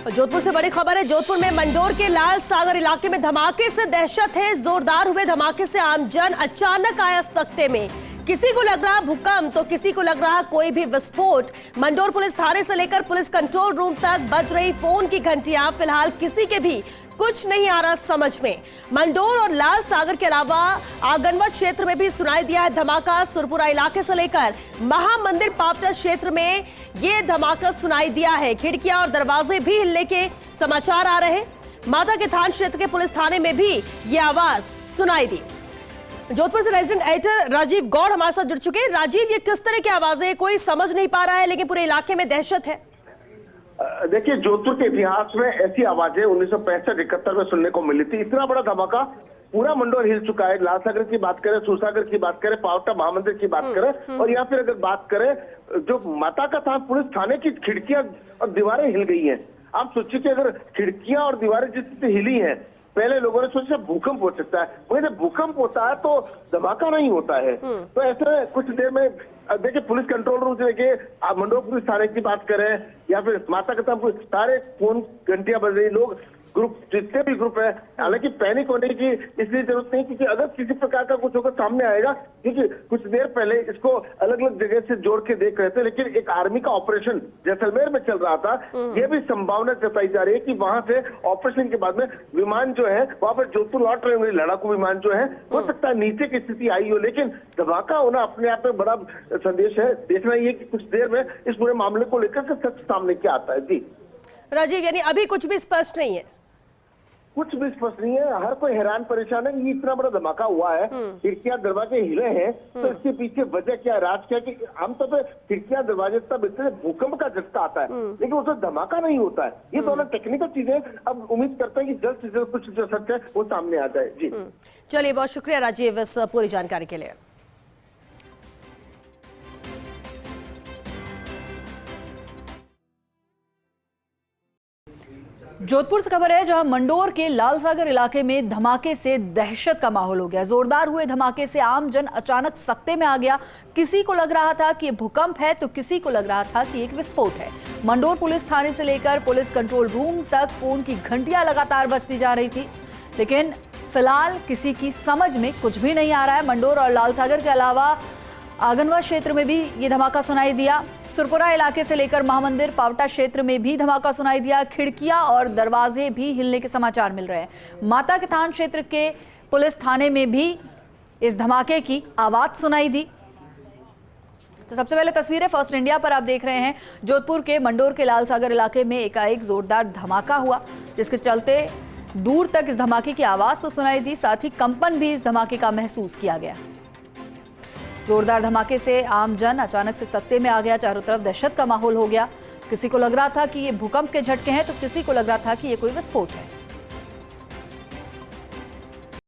जोधपुर से बड़ी खबर है। जोधपुर में मंडोर के लाल सागर इलाके में धमाके से दहशत है। जोरदार हुए धमाके से आमजन अचानक आया सकते में। किसी को लग रहा भूकंप तो किसी को लग रहा कोई भी विस्फोट। मंडोर पुलिस थाने से लेकर पुलिस कंट्रोल रूम तक बज रही फोन की घंटियां। फिलहाल किसी के भी कुछ नहीं आ रहा समझ में। मंडोर और लाल सागर के अलावा आगनवा क्षेत्र में भी सुनाई दिया है धमाका। सुरपुरा इलाके से लेकर महामंदिर पावटा क्षेत्र में ये धमाका सुनाई दिया है। खिड़कियां और दरवाजे भी हिलने के समाचार आ रहे हैं। माता के थान क्षेत्र के पुलिस थाने में भी ये आवाज सुनाई दी। जोधपुर से रेजिडेंट एडिटर राजीव गौड़ हमारे साथ जुड़ चुके हैं। राजीव, ये किस तरह की आवाजें, कोई समझ नहीं पा रहा है लेकिन पूरे इलाके में दहशत है। देखिए, जोधपुर के इतिहास में ऐसी आवाजें 1965-71 में सुनने को मिली थी। इतना बड़ा धमाका, पूरा मंडोर हिल चुका है। लाल सागर की बात करें, सूरसागर की बात करें, पावटा महामंदिर की बात करें और या फिर अगर बात करें जो माता का थान पुलिस थाने की खिड़कियां और दीवारें हिल गई हैं। आप सोचिए कि अगर खिड़कियां और दीवारें जिस हिली हैं, पहले लोगों ने सोचा भूकंप हो सकता है, वही जब भूकंप होता है तो धमाका नहीं होता है। तो ऐसे कुछ देर में देखिए, पुलिस कंट्रोल रूम से देखिए, आप मंडोर पुलिस थाने की बात करें या फिर माता का सारे फोन घंटियां बज रही, लोग ग्रुप जितने भी ग्रुप है। हालांकि पैनिक होने की इसलिए जरूरत नहीं, क्योंकि अगर किसी प्रकार का कुछ होकर सामने आएगा, क्योंकि कुछ देर पहले इसको अलग अलग जगह से जोड़ के देख रहे थे, लेकिन एक आर्मी का ऑपरेशन जैसलमेर में चल रहा था। यह भी संभावना जताई जा रही है कि वहां से ऑपरेशन के बाद में विमान जो है वहां पर जोधपुर लौट रहे होंगे, लड़ाकू विमान जो है, हो सकता है नीचे की स्थिति आई हो। लेकिन धमाका होना अपने आप में बड़ा संदेश है। देखना ये कि कुछ देर में इस पूरे मामले को लेकर सच सामने क्या आता है। जी राजीव, यानी अभी कुछ भी स्पष्ट नहीं है। कुछ भी स्पष्ट नहीं है। हर कोई हैरान परेशान है। ये इतना बड़ा धमाका हुआ है, खिड़कियां दरवाजे हिले हैं, तो इसके पीछे वजह क्या, राज क्या? कि आमतौर पर खिड़कियां दरवाजे तब इससे भूकंप का झटका आता है, लेकिन उसमें धमाका नहीं होता है। ये दोनों टेक्निकल चीजें। अब उम्मीद करते हैं कि जल्द से जल्द कुछ जो सच है वो सामने आ जाए। जी चलिए, बहुत शुक्रिया राजीव इस पूरी जानकारी के लिए। जोधपुर से खबर है, जहां मंडोर के लाल सागर इलाके में धमाके से दहशत का माहौल हो गया। जोरदार हुए धमाके से आम जन अचानक सकते में आ गया। किसी को लग रहा था कि भूकंप है तो किसी को लग रहा था कि एक विस्फोट है। मंडोर पुलिस थाने से लेकर पुलिस कंट्रोल रूम तक फोन की घंटियां लगातार बजती जा रही थी, लेकिन फिलहाल किसी की समझ में कुछ भी नहीं आ रहा है। मंडोर और लाल सागर के अलावा आगनवा क्षेत्र में भी ये धमाका सुनाई दिया। सुरपुरा इलाके से लेकर महामंदिर पावटा क्षेत्र में भी धमाका सुनाई दिया। खिड़कियां और दरवाजे भी हिलने के समाचार मिल रहे हैं। माता के थान क्षेत्र के पुलिस थाने में भी इस धमाके की आवाज सुनाई दी। तो सबसे पहले तस्वीरें फर्स्ट इंडिया पर आप देख रहे हैं। जोधपुर के मंडोर के लाल सागर इलाके में एकाएक जोरदार धमाका हुआ, जिसके चलते दूर तक इस धमाके की आवाज तो सुनाई दी, साथ ही कंपन भी इस धमाके का महसूस किया गया। जोरदार धमाके से आम जन अचानक से सकते में आ गया। चारों तरफ दहशत का माहौल हो गया। किसी को लग रहा था कि ये भूकंप के झटके हैं तो किसी को लग रहा था कि ये कोई विस्फोट है।